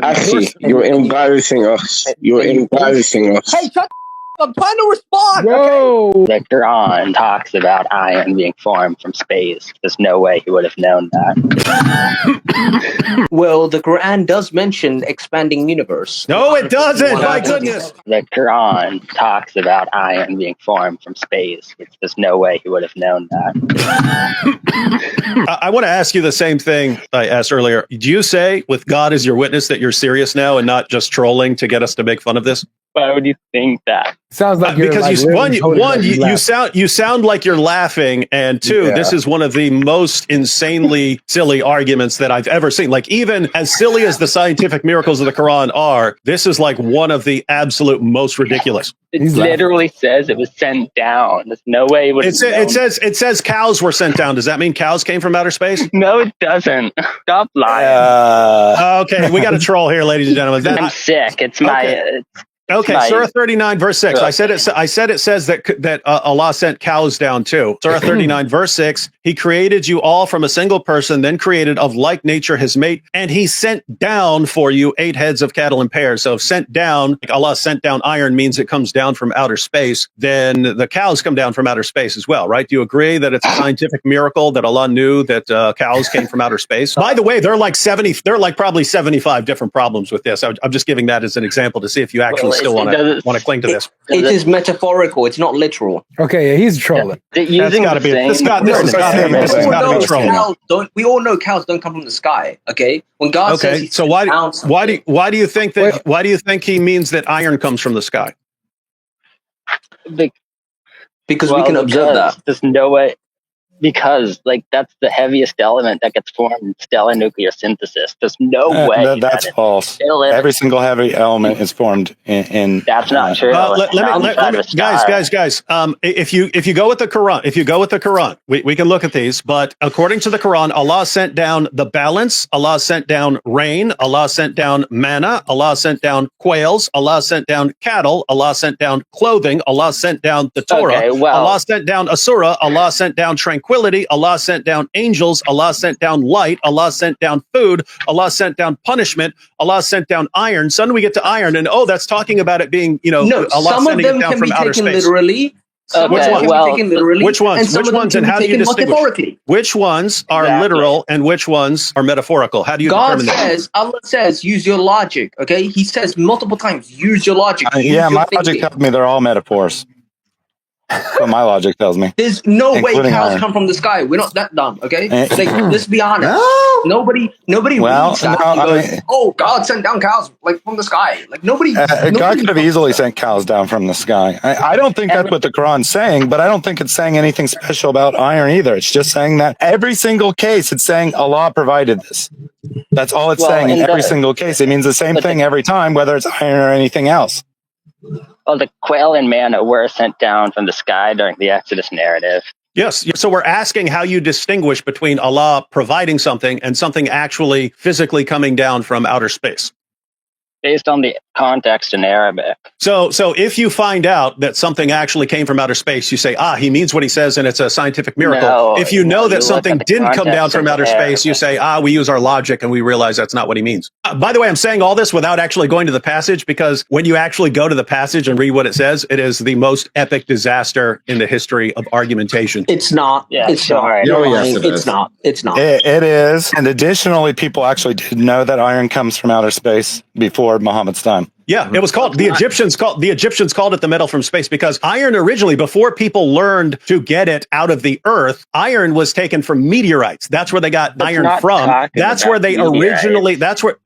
Actually, you're embarrassing us. You're embarrassing us. Hey, shut I'm trying to respond. Whoa! Okay? The Quran talks about iron being formed from space. There's no way he would have known that. Well, the Quran does mention expanding universe. No, it doesn't. My goodness. The Quran talks about iron being formed from space. There's no way he would have known that. I want to ask you the same thing I asked earlier. Do you say, with God as your witness, that you're serious now and not just trolling to get us to make fun of this? Why would you think that? Sounds like you're because like you sound like you're laughing, and two, this is one of the most insanely silly arguments that I've ever seen. Like, even as silly as the scientific miracles of the Quran are, this is like one of the absolute most ridiculous. It literally says it was sent down. There's no way it would. It says cows were sent down. Does that mean cows came from outer space? No, it doesn't. Stop lying. Okay, we got a troll here, ladies and gentlemen. I'm sick. It's my. Okay, Surah 39, verse 6. I said it says that Allah sent cows down too. Surah 39, verse 6. He created you all from a single person, then created of like nature his mate, and he sent down for you 8 heads of cattle in pairs. So sent down, like Allah sent down iron means it comes down from outer space. Then the cows come down from outer space as well, right? Do you agree that it's a scientific miracle that Allah knew that cows came from outer space? By the way, there are like probably 75 different problems with this. I'm just giving that as an example to see if you actually still want to cling to this. It is metaphorical. It's not literal. Okay, yeah, he's trolling. That's got to be. This has got to be trolling. We all know cows don't come from the sky. Okay, when God says, so why do you think that? Why do you think he means that iron comes from the sky? Because we can observe that. There's no way. Because, like, that's the heaviest element that gets formed in stellar nuclear synthesis. There's no way. That's false. Every single heavy element is formed in that's not true. Guys. If you go with the Quran, we can look at these. But according to the Quran, Allah sent down the balance. Allah sent down rain. Allah sent down manna. Allah sent down quails. Allah sent down cattle. Allah sent down clothing. Allah sent down the Torah. Allah sent down Asura. Allah sent down tranquility. Allah sent down angels. Allah sent down light. Allah sent down food. Allah sent down punishment. Allah sent down iron. Suddenly we get to iron, and that's talking about it being, Allah some sending of them it down can from be outer taken space. literally. Which ones, and how do you distinguish? Which ones are literal and which ones are metaphorical? How do you determine that? Allah says, use your logic. Okay, He says multiple times, use your logic. My logic tells me they're all metaphors. What my logic tells me. There's no way cows come from the sky. We're not that dumb, okay? Like, let's be honest. Nobody reads that and goes, "Oh, God sent down cows like from the sky." Like nobody. God could have easily sent cows down from the sky. I don't think that's what the Quran's saying, but I don't think it's saying anything special about iron either. It's just saying that every single case, it's saying Allah provided this. That's all it's saying in every single case. It means the same thing every time, whether it's iron or anything else. Well, the quail and manna were sent down from the sky during the Exodus narrative. Yes. So we're asking how you distinguish between Allah providing something and something actually physically coming down from outer space. Based on the context in Arabic. So if you find out that something actually came from outer space, you say, he means what he says, and it's a scientific miracle. If you know that something didn't come down from outer space, you say, we use our logic, and we realize that's not what he means. By the way, I'm saying all this without actually going to the passage, because when you actually go to the passage and read what it says, it is the most epic disaster in the history of argumentation. It's not. Yeah, it's not. It's not. It's not. It is. And additionally, people actually did know that iron comes from outer space before Muhammad's time. Yeah, it was called the Egyptians called it the metal from space, because iron originally, before people learned to get it out of the earth, iron was taken from meteorites. That's where they got iron from. That's where they originally. That's where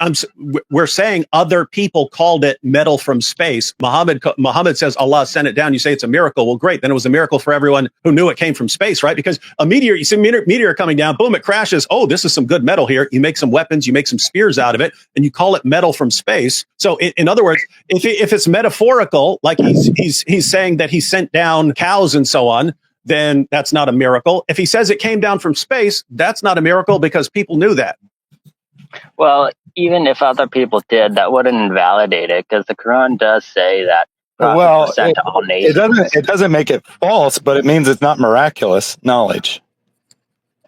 we're saying other people called it metal from space. Muhammad says Allah sent it down. You say it's a miracle. Well, great. Then it was a miracle for everyone who knew it came from space, right? Because a meteor, you see meteor coming down, boom, it crashes. Oh, this is some good metal here. You make some weapons, you make some spears out of it, and you call it metal from space. So in other words, if it's metaphorical, like he's saying that he sent down cows and so on, then that's not a miracle. If he says it came down from space, that's not a miracle, because people knew that. Well, even if other people did, that wouldn't invalidate it, because the Quran does say that. Well, it doesn't make it false, but it means it's not miraculous knowledge.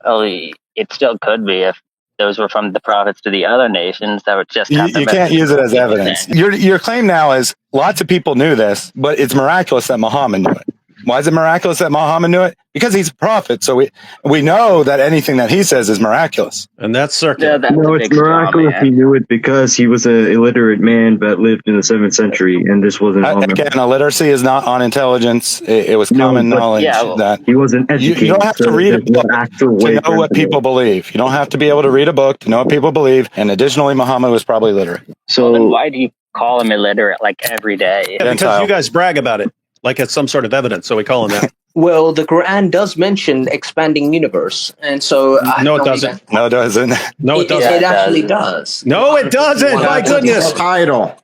Well, it still could be if those were from the prophets to the other nations that would just you can't use it as evidence. Your claim now is lots of people knew this, but it's miraculous that Muhammad knew it. Why is it miraculous that Muhammad knew it? Because he's a prophet, so we know that anything that he says is miraculous. And that's circular. Yeah, it's miraculous he knew it because he was an illiterate man that lived in the 7th century, and this wasn't again, illiteracy is not on intelligence. It was common knowledge that he wasn't educated. You don't have to read a book to know what people believe. You don't have to be able to read a book to know what people believe. And additionally, Muhammad was probably literate. So then why do you call him illiterate like every day? Yeah, because you guys brag about it. Like it's some sort of evidence, so we call him that. Well, the Quran does mention expanding universe, and so no, it doesn't. No, it doesn't. No, it doesn't. It actually does. No, it doesn't. My goodness. Title.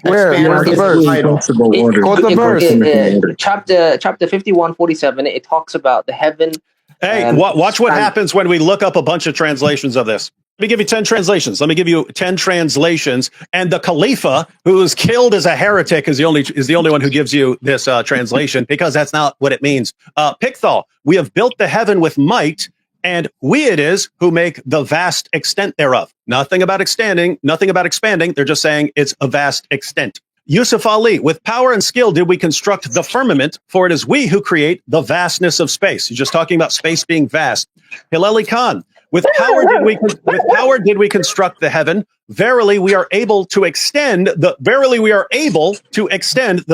Where? Where's the verse? What's the verse? Chapter 51:47. It talks about the heaven. Hey, watch what happens when we look up a bunch of translations of this. Let me give you 10 translations. Let me give you 10 translations. And the Khalifa, who was killed as a heretic, is the only one who gives you this translation, because that's not what it means. Pickthall, we have built the heaven with might, and we it is who make the vast extent thereof. Nothing about extending, nothing about expanding. They're just saying it's a vast extent. Yusuf Ali, with power and skill did we construct the firmament, for it is we who create the vastness of space. He's just talking about space being vast. Hilali Khan, with power did we construct the heaven. Verily we are able to extend the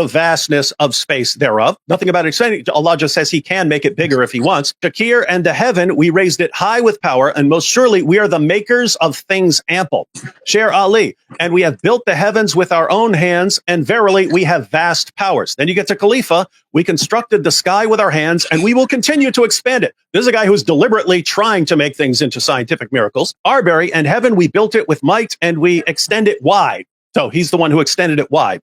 vastness of space thereof. Nothing about extending. Allah just says he can make it bigger if he wants. Shakir, and the heaven we raised it high with power, and most surely we are the makers of things ample. Sher Ali, and we have built the heavens with our own hands, and verily we have vast powers. Then you get to Khalifa, we constructed the sky with our hands, and we will continue to expand it. This is a guy who's deliberately trying to make things into scientific miracles. Arbery, and heaven we built it with might, and we extend it wide. So he's the one who extended it wide.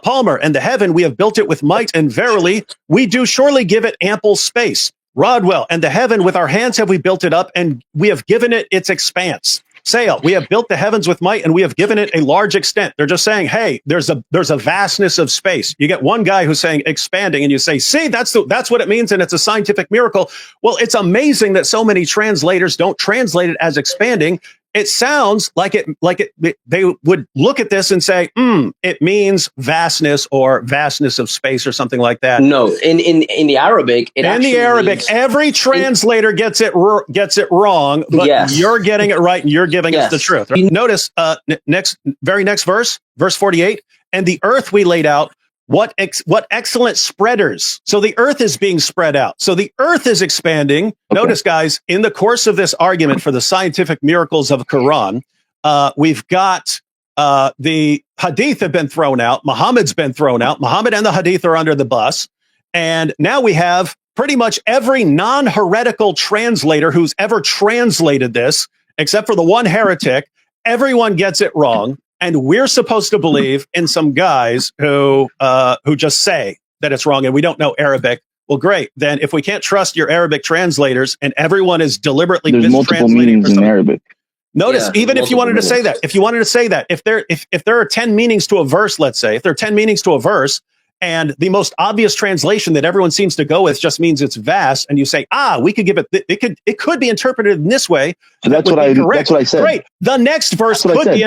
Palmer, and the heaven we have built it with might, and verily we do surely give it ample space. Rodwell, and the heaven with our hands have we built it up, and we have given it its expanse. Sale, we have built the heavens with might, and we have given it a large extent. They're just saying, hey, there's a vastness of space. You get one guy who's saying expanding, and you say, see, that's what it means, and it's a scientific miracle. Well, it's amazing that so many translators don't translate it as expanding. It sounds like they would look at this and say, it means vastness or vastness of space or something like that. No, in the Arabic, every translator gets it wrong, but you're getting it right and you're giving us the truth. Right? Notice very next verse, verse 48, and the earth we laid out. What excellent spreaders. So the earth is being spread out. So the earth is expanding. Okay. Notice, guys, in the course of this argument for the scientific miracles of Quran, we've got the hadith have been thrown out. Muhammad's been thrown out. Muhammad and the hadith are under the bus. And now we have pretty much every non-heretical translator who's ever translated this, except for the one heretic. Everyone gets it wrong. And we're supposed to believe in some guys who just say that it's wrong and we don't know Arabic. Well, great. Then if we can't trust your Arabic translators and everyone is deliberately there's multiple meanings in Arabic. Notice, even if you wanted to say that, if there are 10 meanings to a verse, let's say, if there are 10 meanings to a verse, and the most obvious translation that everyone seems to go with just means it's vast, and you say, we could give it could be interpreted in this way. So that's what I said. Great. The next verse could be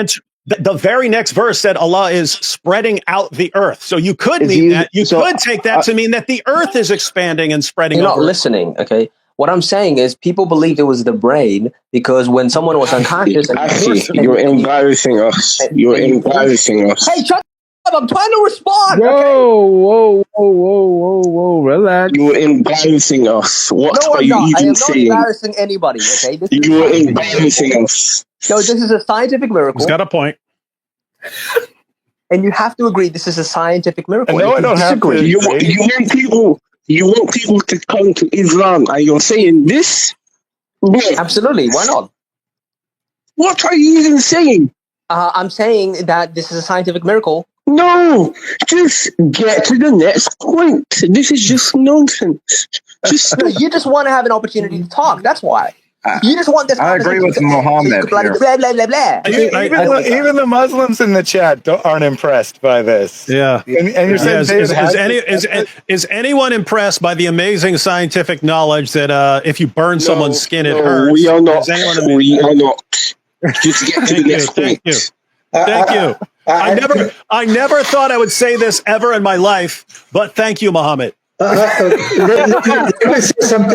the very next verse said Allah is spreading out the earth. So you could mean that. You could take that to mean that the earth is expanding and spreading. You're not listening, okay? What I'm saying is people believed it was the brain because when someone was unconscious... You're embarrassing us. You're embarrassing us. Hey, shut up. I'm trying to respond. Whoa. Relax. You're embarrassing us. What are you even saying? I am not embarrassing anybody, okay? You're embarrassing us. So this is a scientific miracle. He's got a point. And you have to agree this is a scientific miracle. No, I don't have to. You want people to come to Islam and you're saying this? Absolutely. Why not? What are you even saying? I'm saying that this is a scientific miracle. No, just get to the next point. This is just nonsense. You just want to have an opportunity to talk. That's why. You just want this. I agree with Mohammed blah, here. blah, blah, blah, blah. Even the Muslims in the chat aren't impressed by this. Yeah. And you're saying is anyone impressed by the amazing scientific knowledge that if you burn someone's skin, it hurts? We are not. We We are not. Just get to the next point. Thank you. I never thought I would say this ever in my life, but thank you, Mohammed. Let me say something.